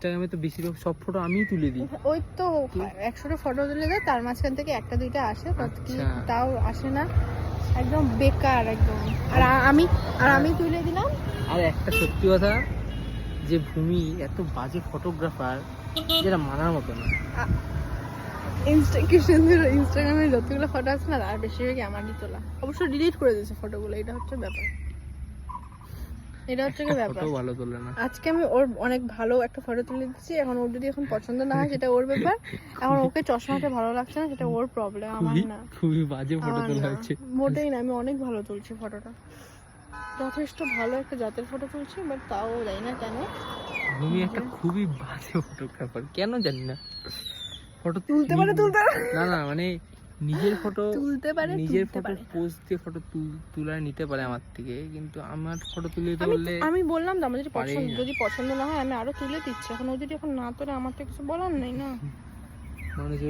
ইনস্টাগ্রামে তো বেশিরভাগ সব ফটো আমিই তুলে দিই। ওই তো 100টা ফটো তুলে দেয়, তার মাঝখান থেকে একটা দুইটা আসে, তাও আসে না, একদম বেকার একদম। আর আমি তুলে দিলাম। আর একটা সত্যি কথা, যে ভূমি এত বাজে ফটোগ্রাফার, যেটা মানার মতো না। ইনস্টাগ্রামে যতগুলো ফটো আছে না, আর বেশিরভাগই আমারই তোলা। অবশ্য ডিলিট করে দিয়েছে ফটোগুলো, এটা হচ্ছে ব্যাপার। ভালো তোলে না। আজকে আমি ওর অনেক ভালো একটা ফটো তুলে দিচ্ছি। এখন ওর যদি এখন পছন্দ না হয় সেটা ওর ব্যাপার। এখন ওকে চশমাটা ভালো লাগছে না, সেটা ওর প্রবলেম, আমার না। খুবই বাজে ফটো তোলা হয়েছে। মোটেই না, আমি অনেক ভালো তুলছি ফটোটা, যথেষ্ট ভালো একটা জাতের ফটো তুলছি, বাট তাও জানি না কেন ভূমি একটা খুবই বাজে ফটোগ্রাফার, কেন জানি না। ফটো তুলতে পারে না মানে নিজের ফটো তুলতে পারে, নিজের ফটো পোজ দিয়ে ফটো তুলে নিতে পারে আমার থেকে, কিন্তু আমার ফটো তুলে দিতে বললে আমি বললাম তো, আমার যদি পছন্দ না হয় আমি আরো তুলে দিচ্ছি। এখন ও যদি এখন না তোলে, আমার তো কিছু বলার নেই না। মানুষ